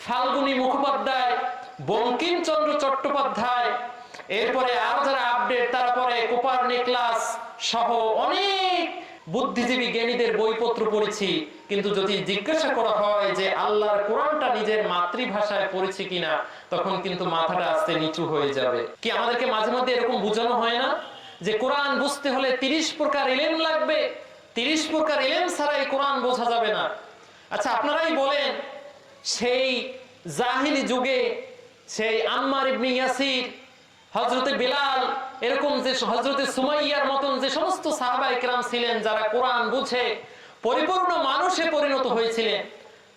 ফাল্গুনী মুখোপাধ্যায়, বঙ্কিমচন্দ্র চট্টোপাধ্যায়, এরপরে আরো যারা আপডেট, তারপরে কোপারনিকাস সহ অনেক বুদ্ধিজীবী জ্ঞানীদের বইপত্র পড়েছি, কিন্তু যদি জিজ্ঞাসা করা হয় যে আল্লাহর কোরআনটা নিজের মাতৃভাষায় পড়েছি কিনা, তখন কিন্তু মাথাটা আস্তে নিচু হয়ে যাবে। কি আমাদেরকে মাঝে মধ্যে এরকম বোঝানো হয় না যে কোরআন বুঝতে হলে 30 প্রকার ইলম লাগবে, 30 প্রকার ইলম ছাড়া এই কোরআন বোঝা যাবে না? আচ্ছা আপনারাই বলেন, সেই জাহিলি যুগে সেই আম্মার ইবনে ইয়াসির, হযরতে বিলাল, এরকম যে হযরতে সুমাইয়ার মতন যে সমস্ত সাহাবায়ে কেরাম ছিলেন যারা কোরআন বুঝে পরিপূর্ণ মানুষে পরিণত হয়েছিলেন,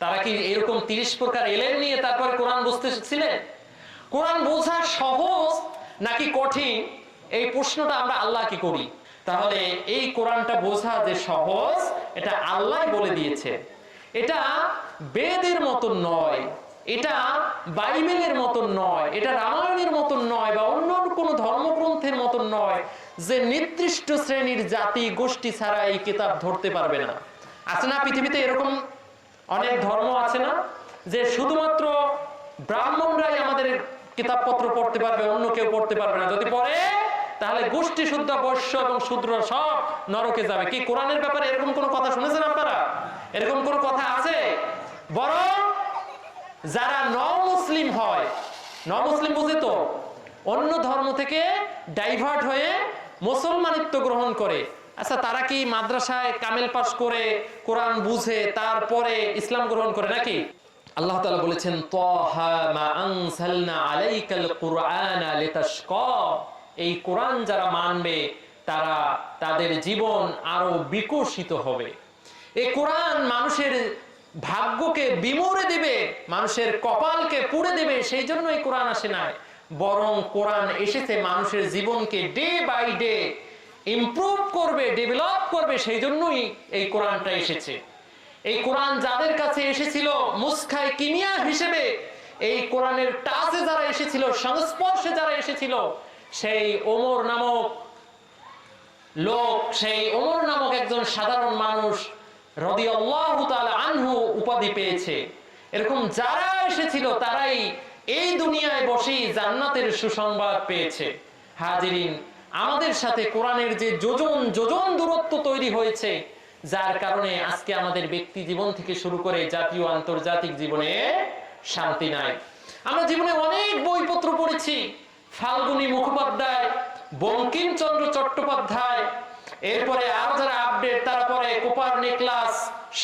তারা কি এরকম 30 প্রকার ইলম নিয়ে তারপরে কোরআন বুঝতেছিলেন? কোরআন বোঝা সহজ নাকি কঠিন, এই প্রশ্নটা আমরা আল্লাহকে করি। তাহলে এই কোরআনটা বোঝা যে সহজ, এটা আল্লাহ বলে দিয়েছে। এটা বেদের মতন নয়, এটা বাইবেলের মতন নয়, এটা রামায়ণের মতন নয়, বা অন্য কোনো ধর্মগ্রন্থের মতন নয় যে নির্দিষ্ট শ্রেণীর জাতি গোষ্ঠী ছাড়া এই কিতাব ধরতে পারবে না। আছে না পৃথিবীতে এরকম অনেক ধর্ম আছে না, যে শুধুমাত্র ব্রাহ্মণরাই আমাদের কিতাবপত্র পড়তে পারবে, অন্য কেউ পড়তে পারবে না, যদি পড়ে তাহলে গোষ্ঠী শুদ্ধ বৈশ্য এবং শূদ্র সব নরকে যাবে। কি কোরআনের ব্যাপারে এরকম কোনো কথা শুনেছেন আপনারা? এরকম কোনো কথা আছে? বরং যারা নমুসলিম হয়, নমুসলিম বুঝে তো, অন্য ধর্ম থেকে ডাইভার্ট হয়ে মুসলমানিত্ব গ্রহণ করে, আচ্ছা তারা কি মাদ্রাসায় কামেল পাস করে কোরআন বুঝে তারপরে ইসলাম গ্রহণ করে নাকি? আল্লাহ তাআলা বলেছেন, তাহা মা আনসালনা আলাইকাল কুরআনা লিতাশকা, এই কোরআন যারা মানবে তারা তাদের জীবন আরো বিকশিত হবে। এই কোরআন মানুষের ভাগ্যকে বিমরে দিবে, মানুষের কপালকে পুড়ে দেবে, সেই জন্য এই কোরআন আসে নাই, বরং কোরআন এসেছে মানুষের জীবনকে ডে বাই ডে ইমপ্রুভ করবে, ডেভেলপ করবে, সেই জন্যই এই কোরআনটা এসেছে। এই কোরআন যাদের কাছে এসেছিল মুসখায় কিমিয়া হিসেবে, এই কোরআনের টাচে যারা এসেছিল, সংস্পর্শে যারা এসেছিল, সেই ওমর নামক লোক, সেই ওমর নামক একজন সাধারণ মানুষ রাদিয়াল্লাহু তাআলা আনহু উপাধি পেয়েছে। এরকম যারা এসেছিল তারাই এই দুনিয়ায় বসেই জান্নাতের সুসংবাদ পেয়েছে। হাজিরিন, আমাদের সাথে কোরআনের যে যোজন যোজন দূরত্ব তৈরি হয়েছে, যার কারণে আজকে আমাদের ব্যক্তি জীবন থেকে শুরু করে জাতীয় আন্তর্জাতিক জীবনে শান্তি নাই। আমরা জীবনে অনেক বইপত্র পড়েছি, ফাল্গুনী মুখোপাধ্যায়, বঙ্কিমচন্দ্র চট্টোপাধ্যায়, এরপরে আরো যারা আপডেট, তারপরে কোপারনিকাস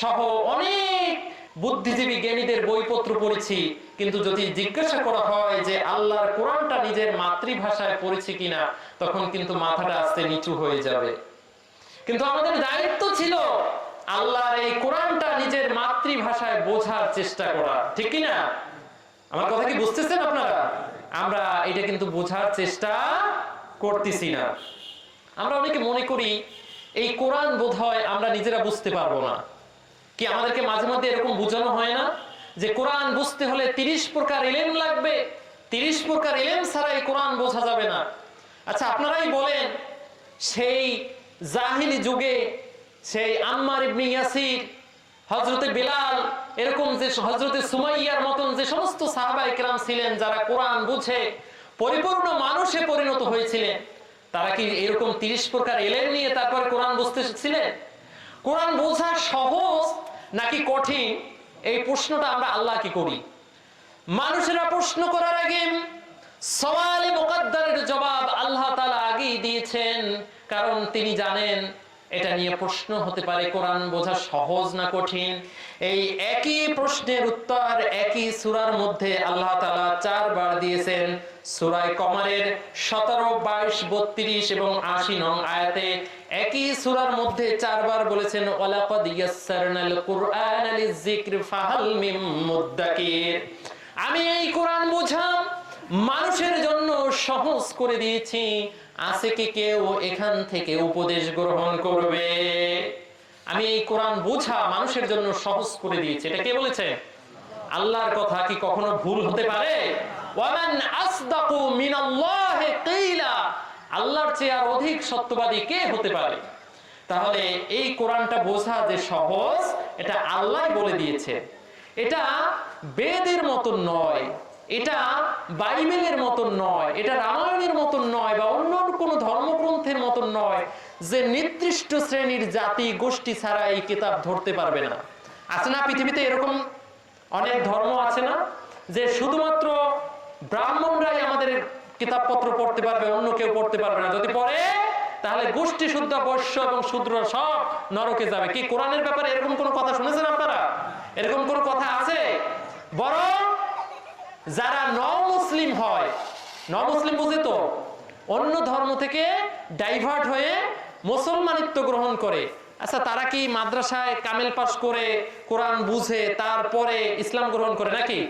সহ অনেক বুদ্ধিজীবী জ্ঞানীদের বইপত্র পড়েছি, কিন্তু যদি জিজ্ঞাসা করা হয় যে আল্লাহর কোরআনটা নিজের মাতৃভাষায় পড়েছি কিনা, তখন কিন্তু মাথাটা আস্তে নিচু হয়ে যাবে। কিন্তু আমাদের দায়িত্ব ছিল আল্লাহর এই কোরআনটা নিজের মাতৃভাষায় বোঝার চেষ্টা করা, ঠিক কিনা? আমার কথা কি বুঝতেছেন আপনারা? আমরা এটা কিন্তু বোঝার চেষ্টা করতেছি না। আমরা অনেকে মনে করি এই কোরআন বোধহয় আমরা নিজেরা বুঝতে পারবো না। কি আমাদেরকে মাঝে মধ্যে এরকম বোঝানো হয় না যে কোরআন বুঝতে হলে 30 প্রকার ইলম লাগবে, 30 প্রকার ইলম ছাড়া এই কোরআন বোঝা যাবে না? আচ্ছা আপনারাই বলেন, সেই জাহিলি যুগে সেই আম্মার ইবনে ইয়াসির, হযরতে বিলাল, এরকম যে হযরতে সুমাইয়ার মতন যে সমস্ত সাহাবায়ে কেরাম ছিলেন যারা কোরআন বুঝে পরিপূর্ণ মানুষে পরিণত হয়েছিলেন, তারা কি এরকম 30 প্রকার ইলম নিয়ে তারপরে কোরআন বুঝতেছিলেন? কোরআন বোঝা সহজ নাকি কঠিন, এই প্রশ্নটা আমরা আল্লাহকে করি। মানুষেরা প্রশ্ন করার আগে সওয়ালে মুকদ্দারের জবাব আল্লাহ তাআলা আগেই দিয়েছেন, কারণ তিনি জানেন এটা নিয়ে প্রশ্ন হতে পারে কোরআন বোঝা সহজ না কঠিন। এই একই প্রশ্নের উত্তর একই সূরার মধ্যে আল্লাহ তাআলা 4 বার দিয়েছেন। সূরা কমারের 17, 22, 32 এবং 80 নং আয়াতে একই সূরার মধ্যে 4 বার বলেছেন, ওয়ালাকাদ ইয়াসসারনাল কুরআনা লিযিকরি ফাহাল মিন মুদ্দাকির। আমি এই কোরআন বোঝা মানুষের জন্য সহজ করে দিয়েছি, আছে কি কেউ এখান থেকে উপদেশ গ্রহণ করবে? আমি এই কোরআন বোঝা মানুষের জন্য সহজ করে দিয়েছি। এটা কে বলেছে? আল্লাহর কথা কি কখনো ভুল হতে পারে? ওয়ামান আসদাকু মিনাল্লাহি কিলা, আল্লাহর চেয়ে আর অধিক সত্যবাদী কে হতে পারে? তাহলে এই কোরআনটা বোঝা যে সহজ, এটা আল্লাহ বলে দিয়েছে। এটা বেদের মতন নয়, এটা বাইবেলের মতন নয়, এটা রামায়ণের মতন নয়, বা অন্য কোনো ধর্মগ্রন্থের মতন নয় যে নির্দিষ্ট শ্রেণীর জাতি গোষ্ঠী ছাড়া এই কিতাব ধরতে পারবে না। আছে না পৃথিবীতে এরকম অনেক ধর্ম আছে না, যে শুধুমাত্র ব্রাহ্মণরাই আমাদের কিতাবপত্র পড়তে পারবে, অন্য কেউ পড়তে পারবে না, যদি পড়ে তাহলে গোষ্ঠী শুদ্ধ বৈশ্য এবং শূদ্র সব নরকে যাবে। কি কোরআনের ব্যাপারে এরকম কোন কথা শুনেছেন আপনারা? এরকম কোন কথা আছে? বরং যারা মুসলিম হয়, মুসলিম বুঝে তো, অন্য ধর্ম থেকে ডাইভার্ট হয়ে মুসলমানিত্ব গ্রহণ করে, আচ্ছা তারা কি মাদ্রাসায় কামেল পাস করে কোরআন বুঝে তারপরে ইসলাম গ্রহণ করে নাকি?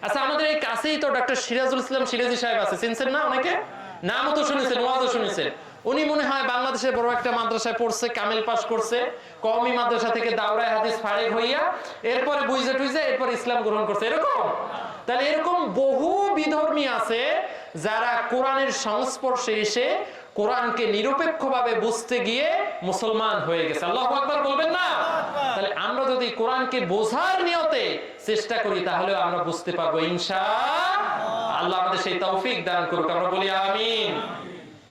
আচ্ছা আমাদের এই কাছেই তো ডক্টর সিরাজুল ইসলাম সিরাজি সাহেব আছে, চিনছেন না? অনেকে নামও তো শুনেছেন, ওয়াজও শুনেছেন। উনি মনে হয় বাংলাদেশের বড় একটা মাদ্রাসায় পড়ছে, কামেল পাস করছে, কওমি মাদ্রাসা থেকে দাওরায়ে হাদিস ফারিগ হইয়া এরপরে বুঝে টুইজে এরপর ইসলাম গ্রহণ করছে, এরকম। তাহলে এরকম বহু বিধর্মী আছে যারা কোরআনের সংস্পর্শে এসে কোরআনকে নিরপেক্ষভাবে বুঝতে গিয়ে মুসলমান হয়ে গেছে। আল্লাহু আকবার বলবেন না? তাহলে আমরা যদি কোরআনকে বোঝার নিয়তে চেষ্টা করি তাহলে আমরা বুঝতে পারবো ইনশাআল্লাহ। আল্লাহ আমাদের সেই তৌফিক দান করুক, আমরা বলি আমিন।